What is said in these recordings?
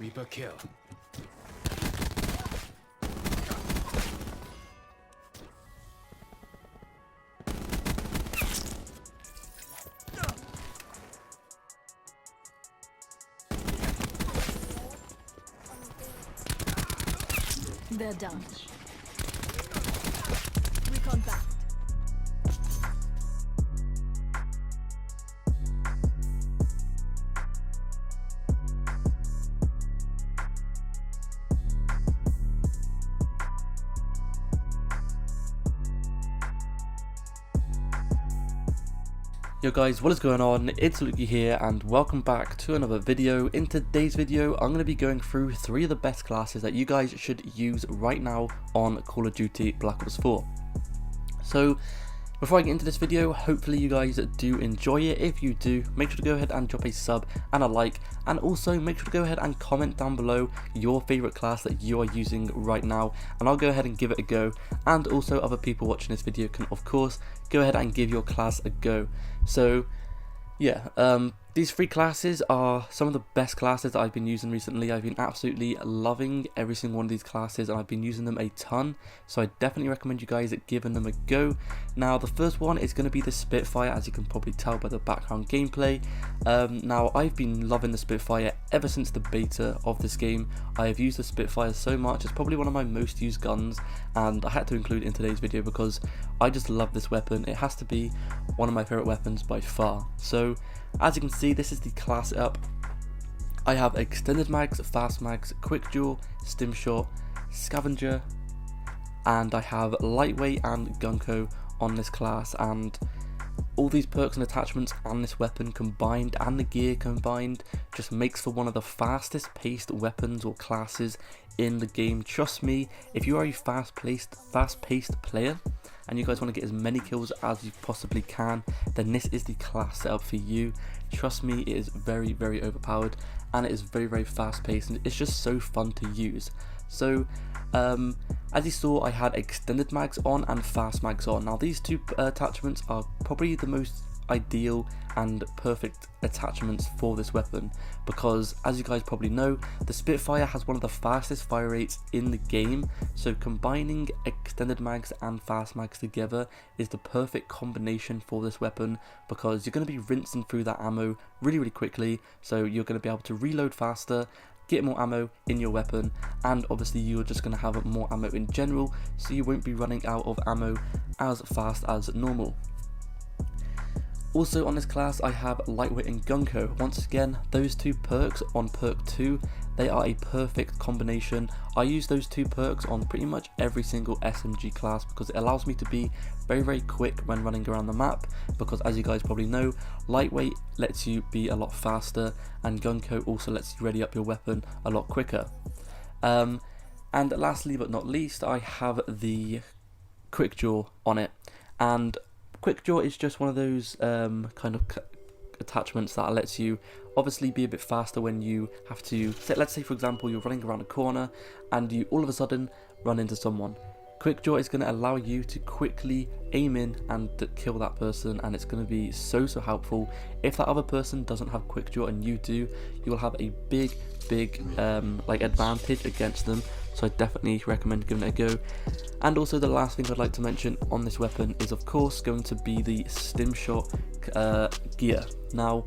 Reaper kill. They're done. Recon back. Yo guys, what is going on? It's Luki here and welcome back to another video. In today's video, I'm going to be going through 3 of the best classes that you guys should use right now on Call of Duty Black Ops 4. So, before I get into this video, hopefully you guys do enjoy it. If you do, make sure to go ahead and drop a sub and a like, and also make sure to go ahead and comment down below your favourite class that you are using right now, and I'll go ahead and give it a go, and also other people watching this video can of course go ahead and give your class a go. So yeah, these 3 classes are some of the best classes that I've been using recently. I've been absolutely loving every single one of these classes and I've been using them a ton, so I definitely recommend you guys giving them a go. Now the first one is going to be the Spitfire, as you can probably tell by the background gameplay. Now I've been loving the Spitfire ever since the beta of this game. I have used the Spitfire so much, it's probably one of my most used guns, and I had to include it in today's video because I just love this weapon. It has to be one of my favourite weapons by far. So as you can see, this is the class up. I have extended mags, fast mags, quick draw, stim shot, scavenger, and I have lightweight and gunko on this class, and all these perks and attachments and this weapon combined and the gear combined just makes for one of the fastest paced weapons or classes in the game. Trust me, if you are a fast paced player and you guys want to get as many kills as you possibly can, then this is the class set up for you. Trust me, it is very, very overpowered and it is very, very fast paced and it's just so fun to use. So as you saw, I had extended mags on and fast mags on. Now these 2 attachments are probably the most ideal and perfect attachments for this weapon, because as you guys probably know, the Spitfire has one of the fastest fire rates in the game, so combining extended mags and fast mags together is the perfect combination for this weapon, because you're going to be rinsing through that ammo really, really quickly, so you're going to be able to reload faster, get more ammo in your weapon, and obviously you're just going to have more ammo in general, so you won't be running out of ammo as fast as normal. Also on this class I have lightweight and gunko. Once again, those 2 perks on perk 2, they are a perfect combination. I use those 2 perks on pretty much every single SMG class because it allows me to be very, very quick when running around the map, because as you guys probably know, lightweight lets you be a lot faster and gunko also lets you ready up your weapon a lot quicker. And lastly but not least, I have the quick draw on it, and quick draw is just one of those kind of attachments that lets you obviously be a bit faster when you have to, let's say for example you're running around a corner and you all of a sudden run into someone. Quick draw is going to allow you to quickly aim in and kill that person, and it's going to be so helpful. If that other person doesn't have quick draw and you do, you will have a big like advantage against them, so I definitely recommend giving it a go. And also the last thing I'd like to mention on this weapon is of course going to be the stim shot gear. Now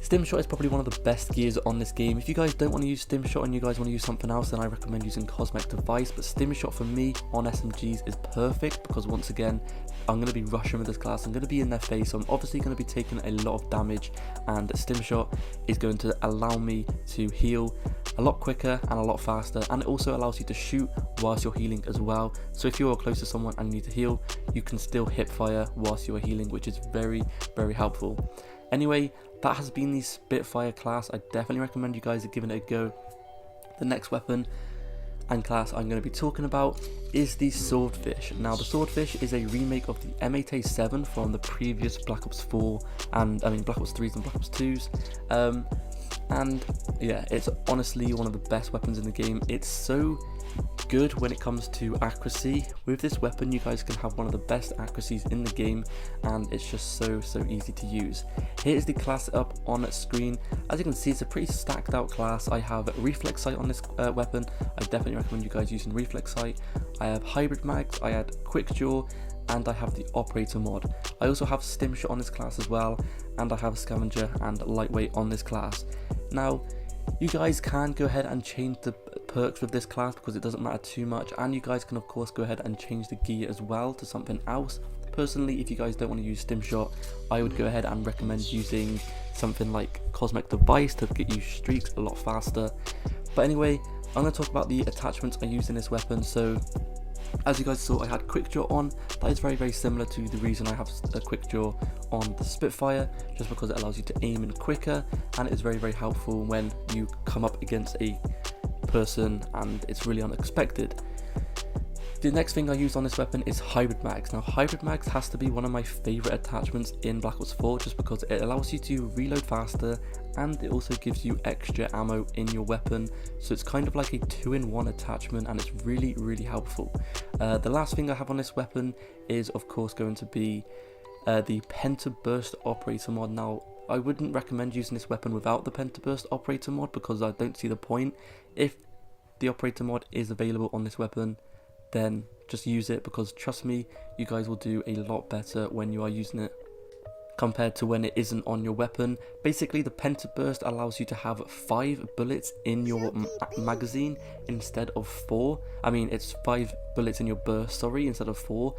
stim shot is probably one of the best gears on this game. If you guys don't want to use stim shot and you guys want to use something else, then I recommend using cosmetic device, but stim shot for me on SMGs is perfect because once again I'm going to be rushing with this class, I'm going to be in their face, so I'm obviously going to be taking a lot of damage, and stim shot is going to allow me to heal a lot quicker and a lot faster, and it also allows you to shoot whilst you're healing as well. So if you're close to someone and you need to heal, you can still hip fire whilst you are healing, which is very, very helpful. Anyway, that has been the Spitfire class. I definitely recommend you guys giving it a go. The next weapon and class I'm going to be talking about is the Swordfish. Now the Swordfish is a remake of the M8A7 from the previous Black Ops 4 and Black Ops 3s and Black Ops 2s. And yeah, it's honestly one of the best weapons in the game. It's so good when it comes to accuracy. With this weapon you guys can have one of the best accuracies in the game, and it's just so easy to use. Here is the class up on screen. As you can see, it's a pretty stacked out class. I have reflex sight on this weapon. I definitely recommend you guys using reflex sight. I have hybrid mags, I had quick draw, and I have the operator mod. I also have stim shot on this class as well, and I have scavenger and lightweight on this class. Now you guys can go ahead and change the perks with this class because it doesn't matter too much, and you guys can of course go ahead and change the gear as well to something else. Personally, if you guys don't want to use stim shot, I would go ahead and recommend using something like cosmic device to get you streaks a lot faster. But anyway, I'm going to talk about the attachments I use in this weapon. So as you guys saw, I had quick draw on. That is very similar to the reason I have a quick draw on the Spitfire, just because it allows you to aim in quicker, and it is very helpful when you come up against a person and it's really unexpected. The next thing I use on this weapon is hybrid mags. Now hybrid mags has to be one of my favourite attachments in Black Ops 4, just because it allows you to reload faster, and it also gives you extra ammo in your weapon, so it's kind of like a 2-in-1 attachment, and it's really helpful. The last thing I have on this weapon is of course going to be the Pentaburst operator mod. Now I wouldn't recommend using this weapon without the Pentaburst operator mod because I don't see the point. If the operator mod is available on this weapon, then just use it, because trust me, you guys will do a lot better when you are using it compared to when it isn't on your weapon. Basically, the Pentaburst allows you to have 5 bullets in your magazine instead of 4. I mean, it's 5 bullets in your burst, sorry, instead of 4,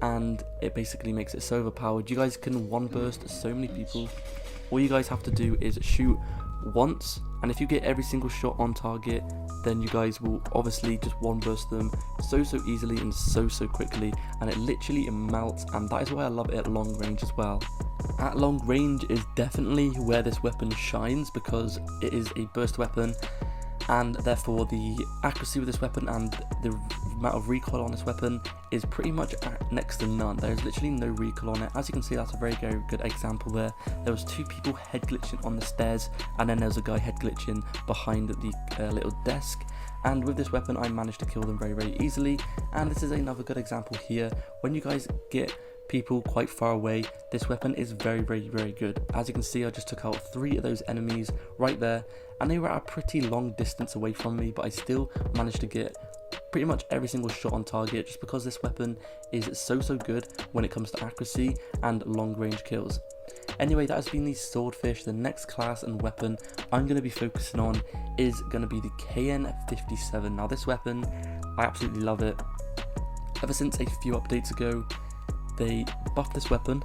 and it basically makes it so overpowered. You guys can one burst so many people. All you guys have to do is shoot once, and if you get every single shot on target, then you guys will obviously just one burst them so easily and so quickly, and it literally melts, and that is why I love it at long range as well. At long range is definitely where this weapon shines, because it is a burst weapon, and therefore the accuracy with this weapon and the amount of recoil on this weapon is pretty much next to none. There is literally no recoil on it. As you can see, that's a very good example there. There was 2 people head glitching on the stairs, and then there's a guy head glitching behind the little desk, and with this weapon I managed to kill them very easily. And this is another good example here. When you guys get people quite far away, this weapon is very good. As you can see, I just took out 3 of those enemies right there, and they were at a pretty long distance away from me, but I still managed to get pretty much every single shot on target, just because this weapon is so good when it comes to accuracy and long range kills. Anyway, that has been the Swordfish. The next class and weapon I'm going to be focusing on is going to be the KN57. Now this weapon, I absolutely love it. Ever since a few updates ago, they buffed this weapon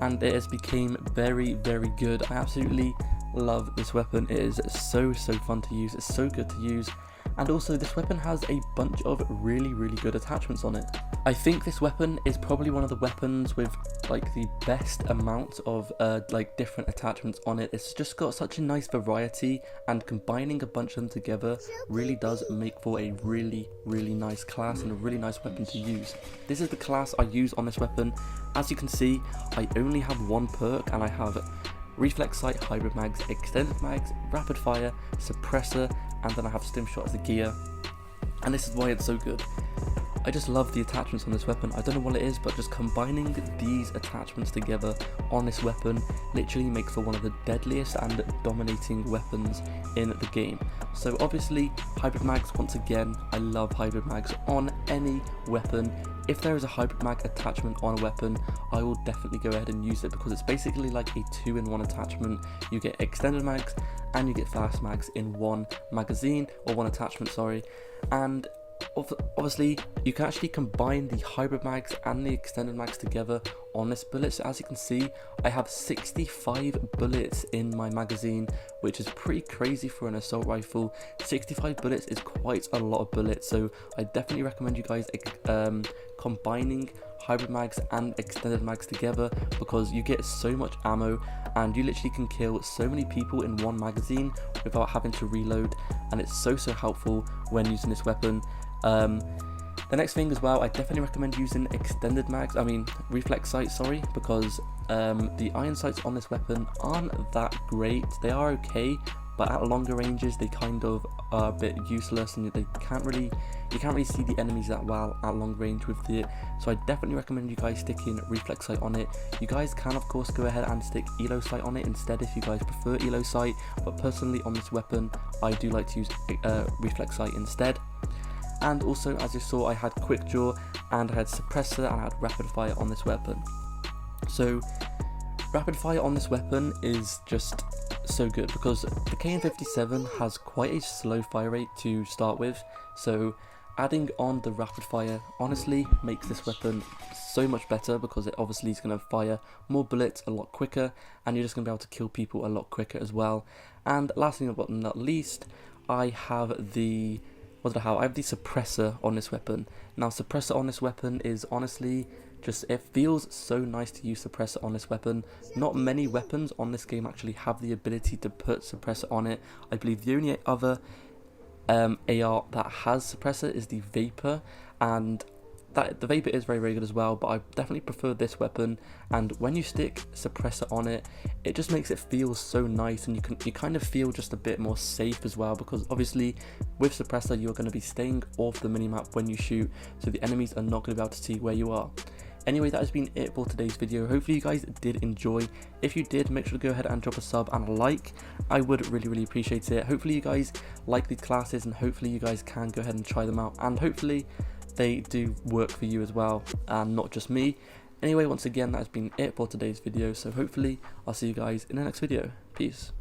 and it has become very good. I absolutely love this weapon. It is so fun to use. It's so good to use, and also this weapon has a bunch of really good attachments on it. I think this weapon is probably one of the weapons with like the best amount of like different attachments on it. It's just got such a nice variety, and combining a bunch of them together really does make for a really nice class and a really nice weapon to use. This is the class I use on this weapon. As you can see, I only have 1 perk, and I have reflex sight, hybrid mags, extended mags, rapid fire, suppressor, and then I have stim shot as the gear, and this is why it's so good. I just love the attachments on this weapon. I don't know what it is, but just combining these attachments together on this weapon literally makes for one of the deadliest and dominating weapons in the game. So obviously hybrid mags, once again, I love hybrid mags on any weapon. If there is a hybrid mag attachment on a weapon, I will definitely go ahead and use it, because it's basically like a 2-in-1 attachment. You get extended mags and you get fast mags in one magazine, or one attachment, sorry. And obviously you can actually combine the hybrid mags and the extended mags together on this bullet. So as you can see, I have 65 bullets in my magazine, which is pretty crazy for an assault rifle. 65 bullets is quite a lot of bullets, so I definitely recommend you guys combining hybrid mags and extended mags together, because you get so much ammo and you literally can kill so many people in one magazine without having to reload, and it's so helpful when using this weapon. The next thing as well, I definitely recommend using extended mags, reflex sights, sorry, because the iron sights on this weapon aren't that great. They are okay, but at longer ranges they kind of are a bit useless, and you can't really see the enemies that well at long range with it. So I definitely recommend you guys sticking reflex sight on it. You guys can of course go ahead and stick elo sight on it instead if you guys prefer elo sight, but personally on this weapon I do like to use reflex sight instead. And also, as you saw, I had quick draw and I had suppressor and I had rapid fire on this weapon. So rapid fire on this weapon is just so good because the KN57 has quite a slow fire rate to start with, so adding on the rapid fire honestly makes this weapon so much better because it obviously is going to fire more bullets a lot quicker, and you're just going to be able to kill people a lot quicker as well. And last thing but not least, I have the I have the suppressor on this weapon. Now suppressor on this weapon is honestly just, it feels so nice to use suppressor on this weapon. Not many weapons on this game actually have the ability to put suppressor on it. I believe the only other AR that has suppressor is the Vapor, and the Vapor is very, very good as well, but I definitely prefer this weapon. And when you stick suppressor on it, it just makes it feel so nice, and you kind of feel just a bit more safe as well, because obviously with suppressor you're going to be staying off the minimap when you shoot, so the enemies are not going to be able to see where you are. Anyway, that has been it for today's video. Hopefully you guys did enjoy. If you did, make sure to go ahead and drop a sub and a like. I would really appreciate it. Hopefully you guys like these classes, and hopefully you guys can go ahead and try them out, and hopefully they do work for you as well and not just me. Anyway, once again, that has been it for today's video, so hopefully I'll see you guys in the next video. Peace.